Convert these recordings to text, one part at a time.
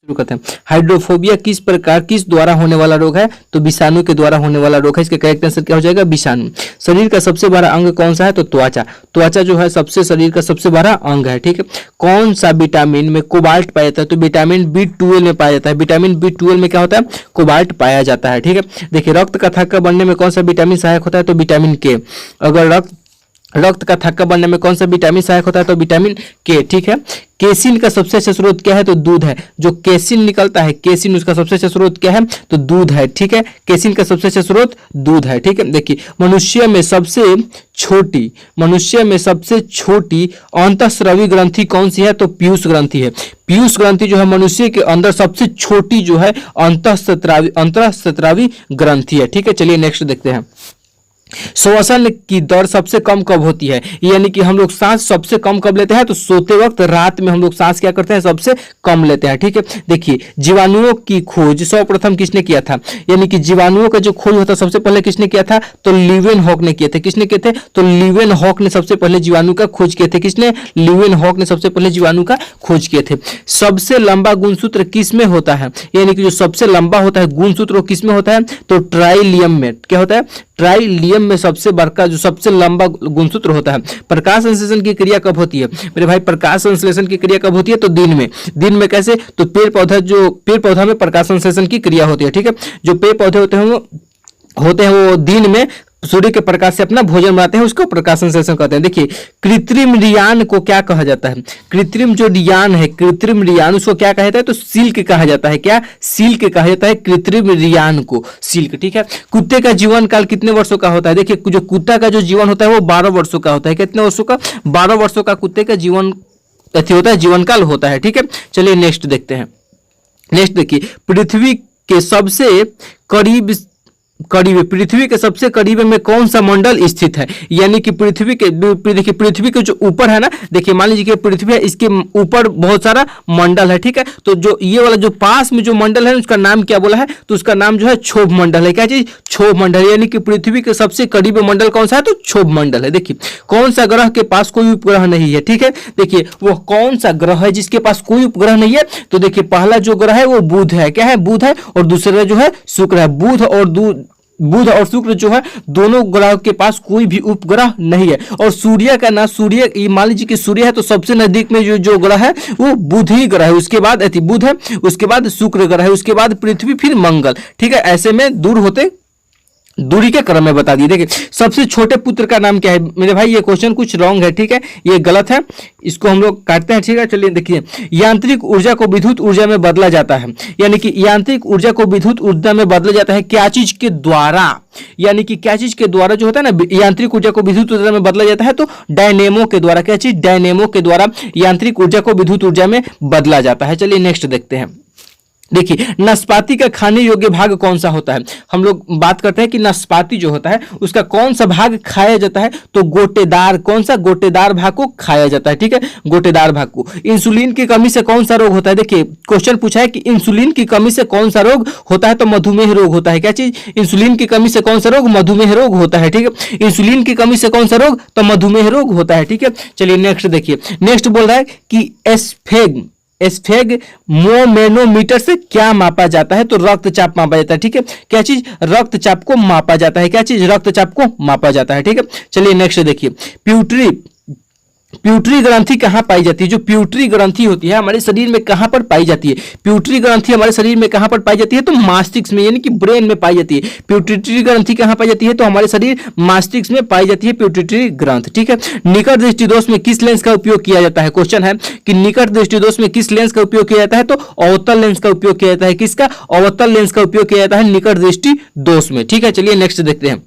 शुरू करते हैं। हाइड्रोफोबिया किस द्वारा होने वाला रोग है? तो विषाणु के द्वारा होने वाला रोग है। इसका करेक्ट आंसर क्या हो जाएगा? विषाणु। शरीर का सबसे बड़ा अंग कौन सा है? तो त्वचा। त्वचा जो है सबसे शरीर का सबसे बड़ा अंग है, ठीक है। कौन सा विटामिन में कोबाल्ट पाया जाता है? तो विटामिन B12 में पाया जाता है। विटामिन B12 में क्या होता है? कोबाल्ट पाया जाता है, ठीक है। देखिए, रक्त का थक्का बनने में कौन सा विटामिन सहायक होता है? तो विटामिन के। अगर रक्त का थक्का बनने में कौन सा विटामिन सहायक होता है? तो विटामिन के, ठीक है। केसिन का सबसे अच्छा स्रोत क्या है? तो दूध है। जो केसिन निकलता है, केसिन, उसका सबसे अच्छा स्रोत क्या है? तो दूध है, ठीक है। केसिन का सबसे अच्छा स्रोत दूध है, ठीक है। देखिए, मनुष्य में सबसे छोटी अंतःस्रावी ग्रंथि कौन सी है? तो पीयूष ग्रंथि है। पीयूष ग्रंथि जो है मनुष्य के अंदर सबसे छोटी जो है अंतःस्रावी ग्रंथि है, ठीक है। चलिए नेक्स्ट देखते हैं। श्वसन की दर सबसे कम कब होती है? यानी कि हम लोग सांस सबसे कम कब लेते हैं? तो सोते वक्त, रात में हम लोग सांस क्या करते हैं? सबसे कम लेते हैं, ठीक है। देखिए, जीवाणुओं की खोज सर्वप्रथम किसने किया था? यानी कि जीवाणुओं का जो खोज होता है सबसे पहले किसने किया था? तो लीवेनहॉक ने किए थे। किसने किए थे? तो लीवेनहॉक ने सबसे पहले जीवाणु का खोज किए थे। किसने? लीवेनहॉक ने सबसे पहले जीवाणु का खोज किए थे। सबसे लंबा गुणसूत्र किस में होता है? यानी कि जो सबसे लंबा होता है गुणसूत्र वो किस में होता है? तो ट्राइलियम में। क्या होता है? ट्राइलियम में सबसे बड़का जो सबसे लंबा गुणसूत्र होता है। प्रकाश संश्लेषण की क्रिया कब होती है? मेरे भाई, प्रकाश संश्लेषण की क्रिया कब होती है? तो दिन में कैसे? तो पेड़ पौधा में प्रकाश संश्लेषण की क्रिया होती है, ठीक है। जो पेड़ पौधे होते हैं वो दिन में सूर्य के प्रकाश से अपना भोजन बनाते हैं, उसको प्रकाश संश्लेषण कहते हैं। देखिए, कृत्रिम रियान को क्या कहा जाता है? कृत्रिम जो रियान है, कृत्रिम रियान, उसको क्या कहा जाता है? तो सिल्क कहा जाता है। क्या? सिल्क कहा जाता है कृत्रिम रियान को, सिल्क, ठीक है। कुत्ते का जीवन काल कितने वर्षों का होता है? देखिए, जो कुत्ता का जो जीवन होता है वो 12 वर्षों का होता है। कितने वर्षों का? 12 वर्षों का कुत्ते का जीवन होता है, जीवन काल होता है, ठीक है। चलिए नेक्स्ट देखते हैं। नेक्स्ट देखिए, पृथ्वी के सबसे करीब में कौन सा मंडल स्थित है? यानी कि पृथ्वी के जो ऊपर है ना, देखिए, मान लीजिए कि पृथ्वी है, इसके ऊपर बहुत सारा मंडल है, ठीक है। तो जो ये वाला जो पास में जो मंडल है उसका नाम क्या बोला है? तो उसका नाम जो है क्षोभ मंडल है। क्या चीज? क्षोभ मंडल। यानी कि पृथ्वी के सबसे करीब मंडल कौन सा है? तो क्षोभ मंडल है। देखिए, कौन सा ग्रह के पास कोई उपग्रह नहीं है? ठीक है, देखिए, वो कौन सा ग्रह है जिसके पास कोई उपग्रह नहीं है? तो देखिए, पहला जो ग्रह है वो बुध है। क्या है? बुध है। और दूसरा जो है शुक्र है। बुध और शुक्र जो है दोनों ग्रह के पास कोई भी उपग्रह नहीं है। और सूर्य का ना, सूर्य, मान लीजिए कि सूर्य है तो सबसे नजदीक में जो ग्रह है वो बुध ही ग्रह है। उसके बाद बुध है, उसके बाद शुक्र ग्रह है, उसके बाद पृथ्वी, फिर मंगल, ठीक है। ऐसे में दूरी के क्रम में बता दिए। देखिए, सबसे छोटे पुत्र का नाम क्या है? मेरे भाई, ये क्वेश्चन कुछ रॉन्ग है, ठीक है, ये गलत है, इसको हम लोग काटते हैं, ठीक है। चलिए देखिए, यांत्रिक ऊर्जा को विद्युत ऊर्जा में बदला जाता है। यानी कि यांत्रिक ऊर्जा को विद्युत ऊर्जा में बदला जाता है क्या चीज के द्वारा? यानी कि क्या चीज के द्वारा जो होता है ना, यांत्रिक ऊर्जा को विद्युत ऊर्जा में बदला जाता है? तो डायनेमो के द्वारा। क्या चीज? डायनेमो के द्वारा यांत्रिक ऊर्जा को विद्युत ऊर्जा में बदला जाता है। चलिए नेक्स्ट देखते हैं। देखिए, नाशपाती का खाने योग्य भाग कौन सा होता है? हम लोग बात करते हैं कि नाशपाती जो होता है उसका कौन सा भाग खाया जाता है? तो गोटेदार। कौन सा? गोटेदार भाग को खाया जाता है, ठीक है, गोटेदार भाग को। इंसुलिन की कमी से कौन सा रोग होता है? देखिए, क्वेश्चन पूछा है कि इंसुलिन की कमी से कौन सा रोग होता है? तो मधुमेह रोग होता है। क्या चीज? इंसुलिन की कमी से कौन सा रोग? मधुमेह रोग होता है, ठीक है। इंसुलिन की कमी से कौन सा रोग? तो मधुमेह रोग होता है, ठीक है। चलिए नेक्स्ट देखिए। नेक्स्ट बोल रहा है कि स्फेगमोमेनोमीटर से क्या मापा जाता है? तो रक्तचाप मापा जाता है, ठीक है। क्या चीज? रक्तचाप को मापा जाता है। क्या चीज? रक्तचाप को मापा जाता है, ठीक है। चलिए नेक्स्ट देखिए। प्यूटरी ग्रंथि कहाँ पाई जाती है? जो प्यूटरी ग्रंथि होती है हमारे शरीर में कहाँ पर पाई जाती है? प्यूटरी ग्रंथि हमारे शरीर में कहाँ पर पाई जाती है? तो मस्तिष्क में, यानी कि ब्रेन में पाई जाती है। प्यूटरी ग्रंथि कहाँ पाई जाती है? तो हमारे शरीर मस्तिष्क में पाई जाती है प्यूटरी ग्रंथि, ठीक है। निकट दृष्टि दोष में किस लेंस का उपयोग किया जाता है? क्वेश्चन है कि निकट दृष्टि दोष में किस लेंस का उपयोग किया जाता है? तो अवतल लेंस का उपयोग किया जाता है। किसका? अवतल लेंस का उपयोग किया जाता है निकट दृष्टि दोष में, ठीक है। चलिए नेक्स्ट देखते हैं।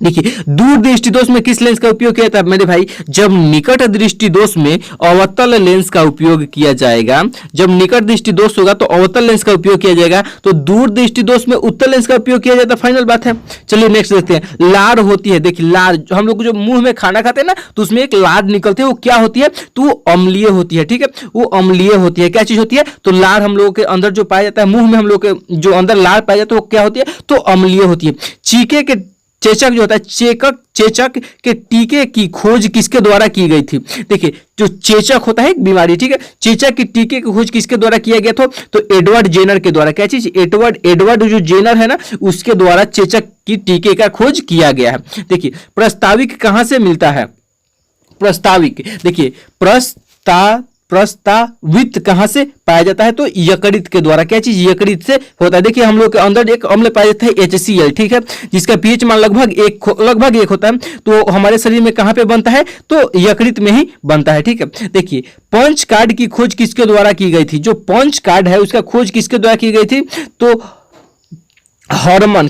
देखिए, दूर दृष्टि दोष में किस लेंस का उपयोग किया जाता है? मेरे भाई, जब निकट दृष्टि दोष में अवतल लेंस का उपयोग किया जाएगा, जब निकट दृष्टि दोष होगा तो अवतल लेंस का उपयोग किया जाएगा, तो दूर दृष्टि दोष में उत्तल लेंस का उपयोग किया जाता है। फाइनल बात है। चलिए नेक्स्ट देखते हैं। लार होती है। देखिए, लार, हम लोग जो मुंह में खाना खाते हैं ना, तो उसमें एक लार निकलती है, वो क्या होती है? तो वो अम्लीय होती है, ठीक है, वो अम्लीय होती है। क्या चीज होती है? तो लार हम लोगों के अंदर जो पाया जाता है, मुंह में हम लोग के जो अंदर लार पाया जाता है वो क्या होती है? तो अम्लीय होती है। चेचक जो होता है, चेचक के टीके की खोज किसके द्वारा की गई थी? देखिए जो चेचक होता है एक बीमारी, ठीक है, चेचक के टीके की खोज किसके द्वारा किया गया था? तो एडवर्ड जेनर के द्वारा। क्या चीज? एडवर्ड जो जेनर है ना, उसके द्वारा चेचक की टीके का खोज किया गया है। देखिए प्रस्ताविक कहां से मिलता है? प्रस्ताविक, देखिए प्रस्तावित कहां से पाया जाता है? तो यकृत के द्वारा। क्या चीज? यकृत से होता है। देखिए हम लोग के अंदर एक अम्ल पाया जाता है HCl, ठीक है, जिसका पीएच मान लगभग एक होता है। तो हमारे शरीर में कहां पे बनता है? तो यकृत में ही बनता है, ठीक है। देखिए पंच कार्ड की खोज किसके द्वारा की गई थी? जो पंच कार्ड है उसका खोज किसके द्वारा की गई थी? तो हॉर्मन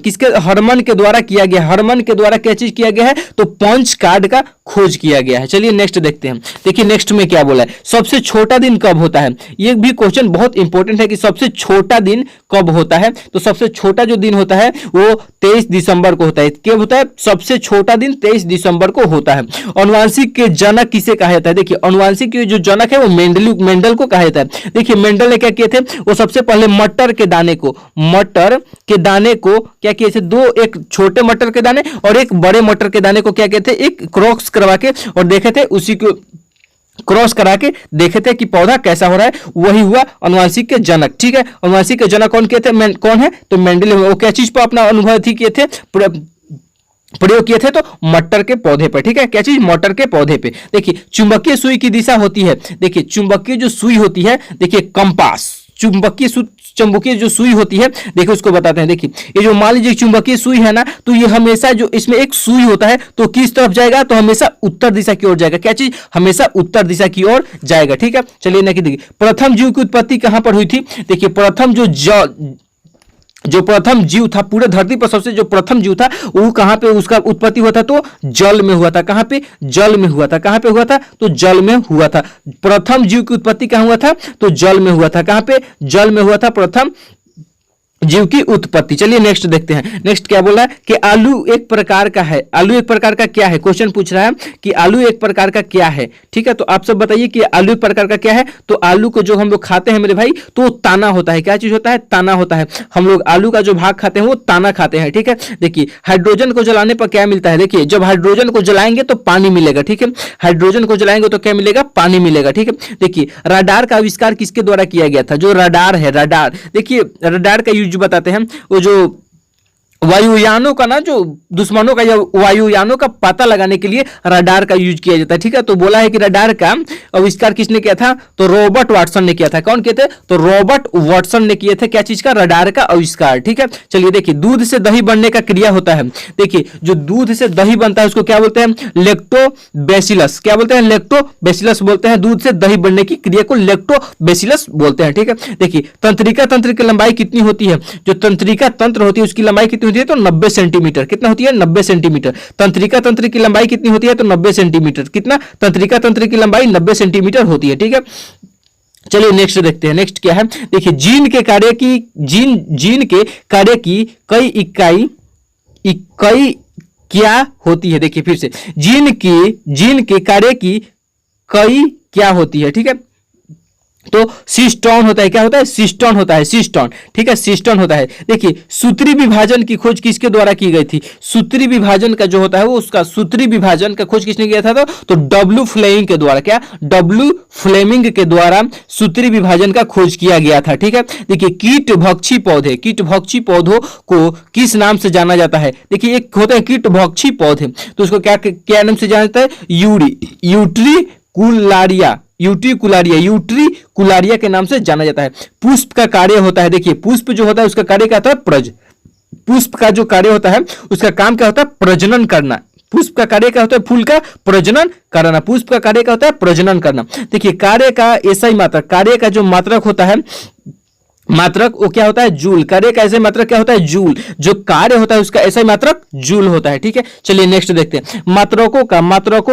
के द्वारा किया गया। हॉर्मन के द्वारा क्या चीज किया गया है? तो पंच कार्ड का खोज किया गया है। चलिए नेक्स्ट देखते हैं। देखिए नेक्स्ट में क्या बोला है, सबसे छोटा दिन कब होता है? ये भी क्वेश्चन बहुत इंपॉर्टेंट है कि सबसे छोटा दिन कब होता है। तो सबसे छोटा जो दिन होता है वो 23 दिसंबर को होता है। कब होता है? सबसे छोटा दिन 23 दिसंबर को होता है। अनुवांशिक के जनक किसे कहा जाता है? देखिए अनुवांशिक के जो जनक है वो मेंडल को कहा जाता है। देखिए मेंडल ने क्या किए थे? वो सबसे पहले मटर के दाने को क्या किए थे? एक छोटे मटर के दाने और एक बड़े मटर के दाने को क्या कहते हैं? एक क्रॉस करवा के और देखे थे, उसी को क्रॉस करा के देखे थे कि पौधा कैसा हो रहा है। वही हुआ अनुवांशिक के जनक, ठीक है। अनुवांशिक के जनक कौन कहते हैं? कौन है? तो मेंडल। वो क्या चीज पर अपना अनुभव किए थे? प्रयोग किए थे? तो मटर के पौधे पर, ठीक है। क्या चीज? मटर के पौधे पे। देखिए चुंबकीय सुई की दिशा होती है। देखिए चुंबकीय जो सुई होती है, देखिए कंपास। चुंबकीय जो सुई होती है, देखिए उसको बताते हैं। देखिए ये जो मान लीजिए चुंबकीय सुई है ना, तो ये हमेशा जो इसमें एक सुई होता है तो किस तरफ जाएगा? तो हमेशा उत्तर दिशा की ओर जाएगा। क्या चीज? हमेशा उत्तर दिशा की ओर जाएगा, ठीक है। चलिए ना कि देखिए प्रथम जीव की उत्पत्ति कहां पर हुई थी? देखिए प्रथम जो प्रथम जीव था पूरे धरती पर, सबसे जो प्रथम जीव था वो कहां पे उसका उत्पत्ति हुआ था? तो जल में हुआ था। कहां पे? जल में हुआ था। कहां पे हुआ था? तो जल में हुआ था। प्रथम जीव की उत्पत्ति कहां हुआ था? तो जल में हुआ था। कहां पे? जल में हुआ था प्रथम जीव की उत्पत्ति। चलिए नेक्स्ट देखते हैं। नेक्स्ट क्या बोला है कि आलू एक प्रकार का है। आलू एक प्रकार का क्या है? क्वेश्चन पूछ रहा है कि आलू एक प्रकार का क्या है, ठीक है। तो आप सब बताइए कि आलू एक प्रकार का क्या है। तो आलू को जो हम लोग खाते हैं मेरे भाई, तो ताना होता है। क्या चीज होता है? ताना होता है। हम लोग आलू का जो भाग खाते हैं वो ताना खाते हैं, ठीक है। देखिए हाइड्रोजन को जलाने पर क्या मिलता है? देखिए जब हाइड्रोजन को जलाएंगे तो पानी मिलेगा, ठीक है। हाइड्रोजन को जलाएंगे तो क्या मिलेगा? पानी मिलेगा, ठीक है। देखिए रडार का आविष्कार किसके द्वारा किया गया था? जो रडार है, रडार। देखिए रडार का यूज बताते हैं। वो जो वायुयानों का ना, जो दुश्मनों का या वायुयानों का पता लगाने के लिए रडार का यूज किया जाता है, ठीक है। तो बोला है कि रडार का आविष्कार किसने किया था? तो रॉबर्ट वाटसन ने किया था। कौन किए थे? तो रॉबर्ट वाटसन ने किए थे। क्या चीज का? रडार का आविष्कार, ठीक है। चलिए देखिए दूध से दही बनने का क्रिया होता है। देखिए जो दूध से दही बनता है उसको क्या बोलते हैं? लैक्टोबैसिलस। क्या बोलते हैं? लैक्टोबैसिलस बोलते हैं। दूध से दही बनने की क्रिया को लैक्टोबैसिलस बोलते हैं, ठीक है। देखिए तंत्रिका तंत्र की लंबाई कितनी होती है? जो तंत्रिका तंत्र होती है उसकी लंबाई कितनी होती है? तो 90 सेंटीमीटर। कितना होती है? 90 सेंटीमीटर। तंत्रिका तंत्र की लंबाई कितनी होती है? तो 90 सेंटीमीटर। कितना? तंत्रिका तंत्र की लंबाई 90 सेंटीमीटर होती है, ठीक है। चलिए नेक्स्ट देखते हैं। नेक्स्ट क्या है? देखिए जीन के कार्य की कई इकाई क्या होती है? देखिए फिर से जीन के कार्य की कई क्या होती है, ठीक है। तो सिस्टोन होता है। क्या होता है? सिस्टोन होता है। सिस्टोन, ठीक है, सिस्टोन होता है। देखिए सूत्री विभाजन की खोज किसके द्वारा की गई थी? सूत्री विभाजन का जो होता है वो उसका सूत्री विभाजन का खोज किसने किया था? तो डब्ल्यू फ्लेमिंग के द्वारा। क्या? डब्ल्यू फ्लेमिंग के द्वारा सूत्री विभाजन का खोज किया गया था, ठीक है। देखिए कीटभक्षी पौधों को किस नाम से जाना जाता है? देखिए एक होता है कीटभक्षी पौधे, तो उसको क्या नाम से जाना जाता है? यूट्रिकुलारिया के नाम से जाना जाता है। पुष्प का कार्य होता है। देखिए पुष्प जो होता है उसका कार्य क्या होता है? पुष्प का जो कार्य होता है उसका काम क्या होता है? प्रजनन करना। पुष्प का कार्य क्या होता है? फूल का प्रजनन करना। पुष्प का कार्य क्या होता है? प्रजनन करना। देखिए कार्य का ऐसा ही मात्रक, कार्य का जो मात्रक होता है, मात्रक वो क्या होता है? जूल। कार्य का ऐसा मात्रक क्या होता है? जूल। जो कार्य होता है उसका ऐसा ही मात्रक जूल होता है, ठीक है। चलिए नेक्स्ट देखते हैं। मात्रकों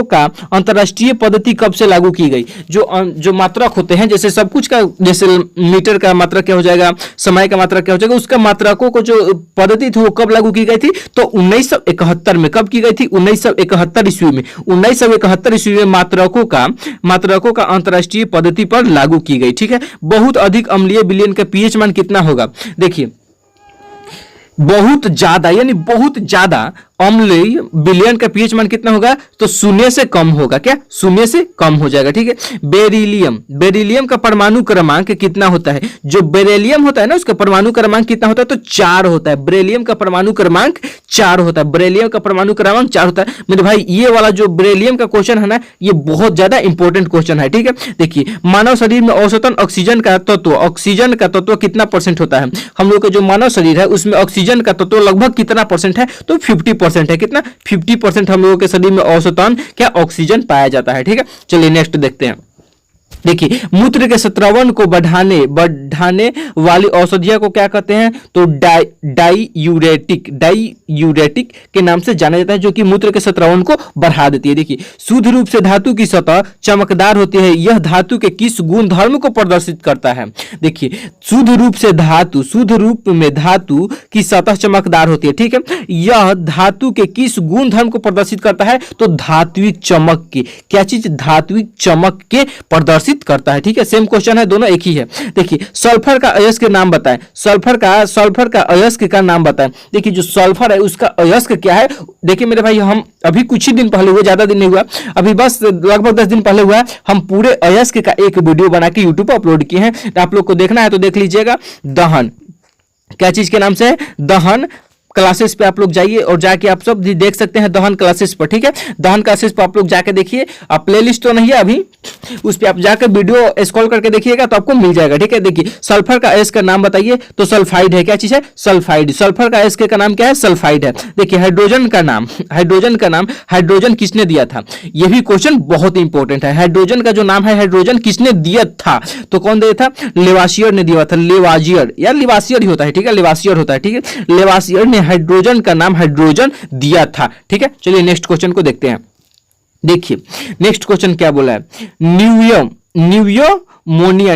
का अंतरराष्ट्रीय पद्धति कब से लागू की गई? जो मात्रक होते हैं, जैसे सब कुछ का, जैसे मीटर का मात्रक क्या हो जाएगा, समय का मात्रक क्या हो जाएगा, उसका मात्रकों को जो पद्धति थी वो कब लागू की गई थी? तो 1971 में। कब की गई थी? 1971 ईस्वी में। 1971 ईस्वी में मात्रकों का अंतरराष्ट्रीय पद्धति पर लागू की गई, ठीक है। बहुत अधिक अम्लीय विलयन का पीएच मान कितना होगा? देखिए बहुत ज्यादा, यानी बहुत ज्यादा अम्लीय विलयन का पीएच मान कितना होगा, तो शून्य से कम होगा। क्या, शून्य से कम हो जाएगा। ठीक है, बेरिलियम, बेरिलियम का परमाणु क्रमांक कितना होता है, जो बेरिलियम होता है ना उसका परमाणु क्रमांक कितना होता है, तो 4 होता है। बेरिलियम का परमाणु क्रमांक 4 होता है, बेरिलियम का परमाणु क्रमांक 4 होता है। मेरे भाई ये वाला जो बेरिलियम का क्वेश्चन है ना, ये बहुत ज्यादा इंपॉर्टेंट क्वेश्चन है। ठीक है, देखिए मानव शरीर में औसतन ऑक्सीजन का तत्व कितना परसेंट होता है, हम लोग का जो मानव शरीर है उसमें ऑक्सीजन का तत्व लगभग कितना परसेंट है, तो 50% है। कितना, 50% हम लोगों के शरीर में औसतन क्या ऑक्सीजन पाया जाता है। ठीक है, चलिए नेक्स्ट देखते हैं। देखिए मूत्र के स्रवण को बढ़ाने वाली औषधियों को क्या कहते हैं, तो डाईयूरेटिक के नाम से जाना जाता है, जो कि मूत्र के स्रवण को बढ़ा देती है। देखिए शुद्ध रूप से धातु की सतह चमकदार होती है, यह धातु के किस गुण धर्म को प्रदर्शित करता है। देखिए शुद्ध रूप में धातु की सतह चमकदार होती है। ठीक है, यह धातु के किस गुण धर्म को प्रदर्शित करता है, तो धात्विक चमक के, क्या चीज, धात्विक चमक के प्रदर्शित करता है। ठीक है, सेम क्वेश्चन है, दोनों एक ही है। देखिए सल्फर का अयस्क नाम बताएं, सल्फर का अयस्क का नाम बताएं। देखिए जो सल्फर है उसका अयस्क क्या है, देखिए मेरे भाई हम अभी कुछ ही दिन पहले हुआ, ज्यादा दिन नहीं हुआ, अभी बस लगभग 10 दिन पहले हुआ है, हम पूरे अयस्क का एक वीडियो बना के यूट्यूब पर अपलोड किए हैं, आप लोग को देखना है तो देख लीजिएगा। दहन, क्या चीज के नाम से है, दहन क्लासेस पे आप लोग जाइए और जाके आप सब देख सकते हैं दहन क्लासेस पर। ठीक है, दहन क्लासेस पर आप लोग जाके देखिए, आप प्लेलिस्ट तो नहीं है अभी, उस पे आप जाकर वीडियो स्क्रॉल करके देखिएगा तो आपको मिल जाएगा। ठीक है, देखिए सल्फर का अयस्क का नाम बताइए, तो सल्फाइड है। क्या चीज है, सल्फाइड। सल्फर का अयस्क का नाम क्या है, सल्फाइड है। देखिए हाइड्रोजन का नाम हाइड्रोजन किसने दिया था, यह भी क्वेश्चन बहुत इंपॉर्टेंट है। हाइड्रोजन का जो नाम है हाइड्रोजन किसने दिया था, तो कौन दिया था, लेवासियर ने दिया था। लेवाजियर या लिवासियर ही होता है। ठीक है, लिवासियर होता है। ठीक है, लेवासियर ने हाइड्रोजन का नाम हाइड्रोजन दिया था। ठीक है, चलिए नेक्स्ट क्वेश्चन को देखते हैं। देखिए नेक्स्ट क्वेश्चन क्या बोला है,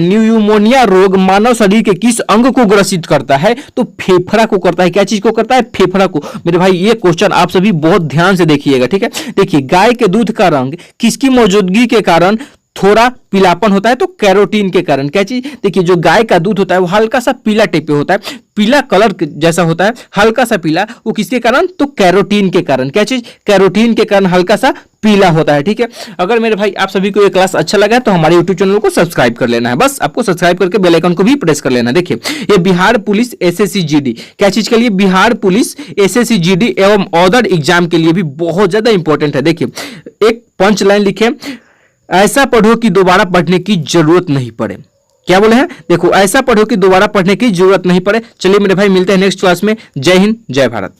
न्यूमोनिया रोग मानव शरीर के किस अंग को ग्रसित करता है, तो फेफड़ा को करता है। क्या चीज को करता है, फेफड़ा को। मेरे भाई ये क्वेश्चन आप सभी बहुत ध्यान से देखिएगा। ठीक है, देखिए गाय के दूध का रंग किसकी मौजूदगी के कारण थोड़ा पीलापन होता है, तो कैरोटीन के कारण। क्या चीज, देखिए जो गाय का दूध होता है वो हल्का सा पीला टाइप पे होता है, पीला कलर जैसा होता है, हल्का सा पीला, वो किसके कारण, तो कैरोटीन के कारण। क्या चीज, कैरोटीन के कारण हल्का सा पीला होता है। ठीक है, अगर मेरे भाई आप सभी को ये क्लास अच्छा लगा है तो हमारे YouTube चैनल को सब्सक्राइब कर लेना है, बस आपको सब्सक्राइब करके बेल आइकन को भी प्रेस कर लेना है। देखिए ये बिहार पुलिस SSC GD, क्या चीज के लिए, बिहार पुलिस SSC GD एवं अदर एग्जाम के लिए भी बहुत ज्यादा इंपॉर्टेंट है। देखिए एक पंच लाइन लिखे, ऐसा पढ़ो कि दोबारा पढ़ने की जरूरत नहीं पड़े। क्या बोले हैं, देखो ऐसा पढ़ो कि दोबारा पढ़ने की जरूरत नहीं पड़े। चलिए मेरे भाई मिलते हैं नेक्स्ट क्लास में। जय हिंद, जय भारत।